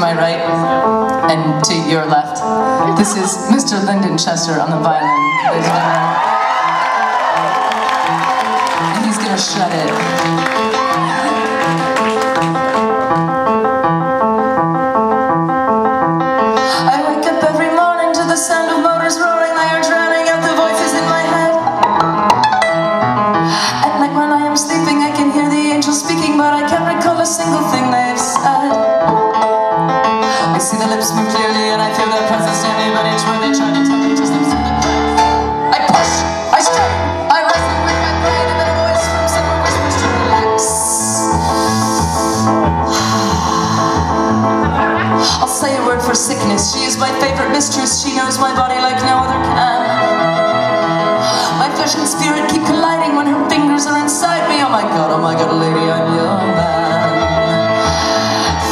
my right and to your left. This is Mr. Lyndon Chester on the violin, ladies and gentlemen. And he's gonna shut it. Single thing they've said. I see the lips move clearly and I feel their presence near me, but each word they try to tell me just slips through the cracks. I push, I strain, I wrestle with my brain, and then a voice from somewhere whispers to relax. I'll say a word for sickness. She is my favorite mistress. She knows my body like no other can. My flesh and spirit keep colliding when her fingers are inside me. Oh my God, lady, I'm your man.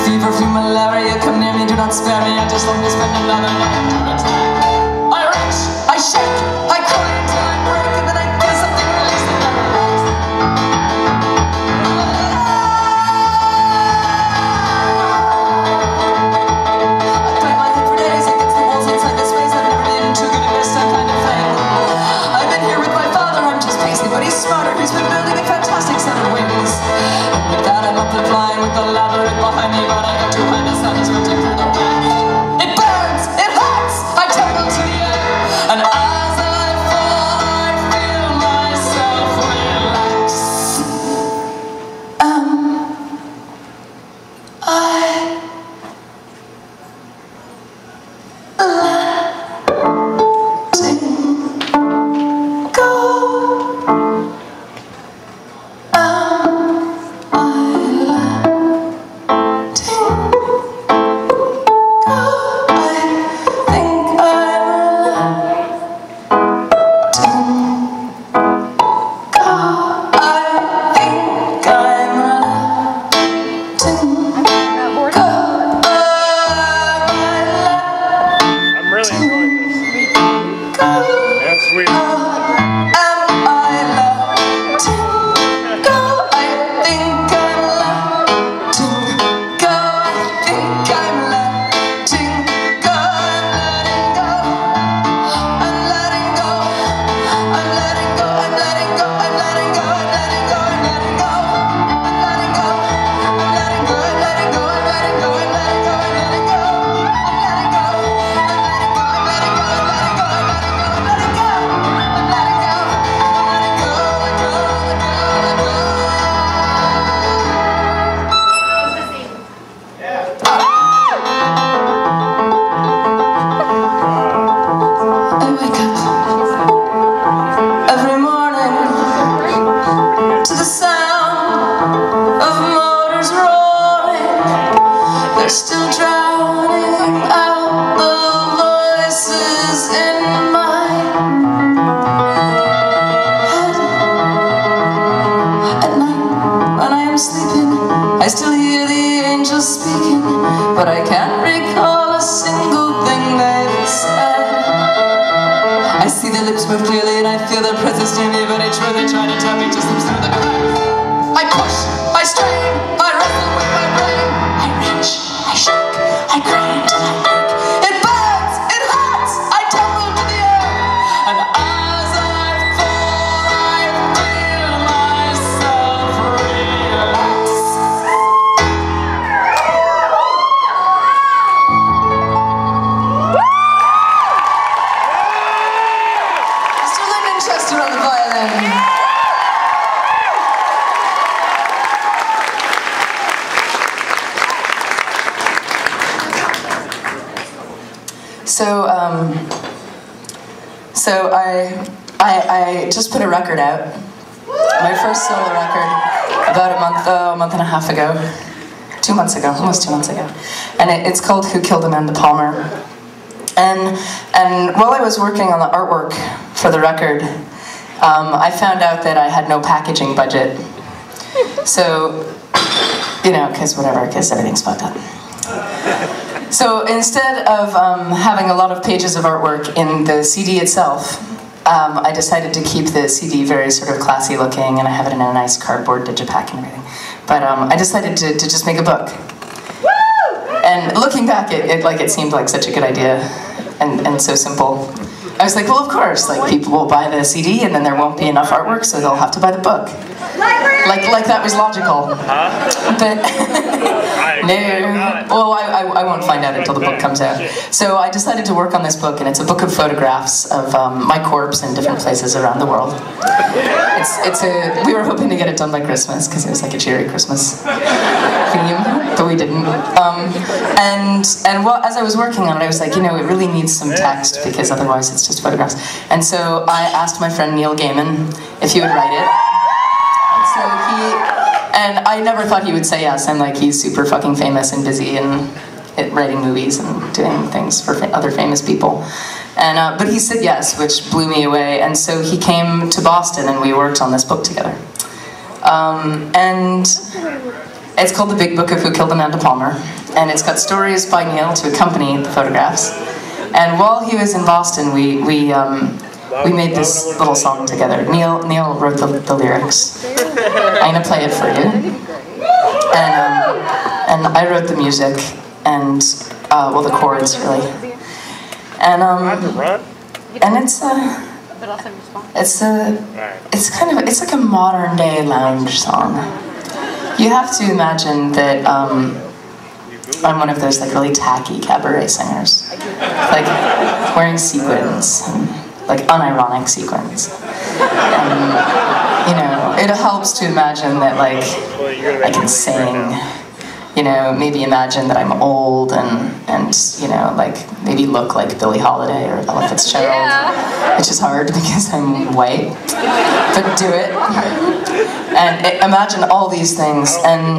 Fever, flu, malaria, come near me, do not spare me. I just long to spend another night to attack. I reach, I shake, I cry until I break, and then I feel something release that never leaves. I bang my head for days against the walls inside this maze. I've never been too good at this kind of thing. I've been here with my father, I'm just pacing, but he's smarter. He's been building a fantastic set of wings. And with that I'm up and flying with the labyrinth behind me, but I got too high, the sun is melting through the rain. It burns, it hurts, I tumble to the air, and as I fall, I feel myself relax. Still drowning out the voices in my head. At night, when I am sleeping, I still hear the angels speaking, but I can't recall a single thing they've said. I see their lips move clearly and I feel their presence near me, but each word they try to tell me just slips through the cracks. I push, I strain, I wrestle with my brain. I reach, I shake, I cry until I break. It burns, it hurts, I tumble to the air, and as I fall, I feel myself relax. Mr. Lyndon Chester on the violin. So I just put a record out, my first solo record, about a month and a half ago, 2 months ago, almost 2 months ago, and it's called Who Killed Amanda Palmer. And while I was working on the artwork for the record, I found out that I had no packaging budget. So, you know, because everything's fucked up. So instead of having a lot of pages of artwork in the CD itself, I decided to keep the CD very sort of classy looking, and I have it in a nice cardboard digipack and everything. But I decided to just make a book. And looking back, it seemed like such a good idea, and so simple. I was like, well, of course, like people will buy the CD, and then there won't be enough artwork, so they'll have to buy the book. Like that was logical. But no. Well, I won't find out until the book comes out. So I decided to work on this book, and it's a book of photographs of my corpse in different places around the world. We were hoping to get it done by Christmas because it was like a cheery Christmas theme, but we didn't. And well, as I was working on it, I was like, you know, it really needs some text because otherwise it's just photographs. And so I asked my friend Neil Gaiman if he would write it. So and I never thought he would say yes. I'm like, he's super fucking famous and busy and writing movies and doing things for other famous people. And but he said yes, which blew me away. And so he came to Boston and we worked on this book together. And it's called The Big Book of Who Killed Amanda Palmer. And it's got stories by Neil to accompany the photographs. And while he was in Boston, we made this little song together. Neil wrote the lyrics. I'm gonna play it for you. And I wrote the music and well, the chords really. And it's like a modern day lounge song. You have to imagine that I'm one of those like really tacky cabaret singers, like wearing sequins, and, like unironic sequins. And, you know, it helps to imagine that like I can sing. You know, maybe imagine that I'm old and you know, like maybe look like Billie Holiday or Ella Fitzgerald, which is hard because I'm white, but do it. And imagine all these things. And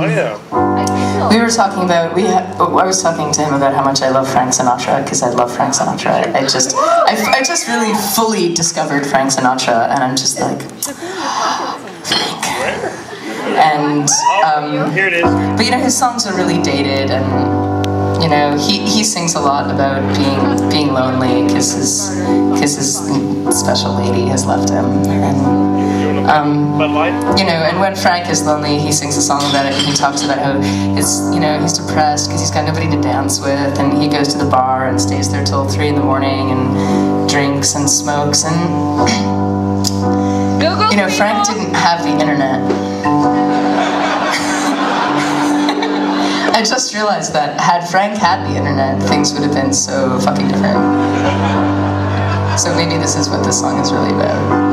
we were talking about, I was talking to him about how much I love Frank Sinatra, because I love Frank Sinatra. I just really fully discovered Frank Sinatra, and I'm just like, Frank. And but you know, his songs are really dated, and you know, he sings a lot about being lonely because his special lady has left him, and you know, and when Frank is lonely, he sings a song about it. And he talks about how you know, he's depressed because he's got nobody to dance with, and he goes to the bar and stays there till 3 in the morning and drinks and smokes, and you know, Frank didn't have the internet. I just realized that had Frank had the internet, things would have been so fucking different. So maybe this is what this song is really about.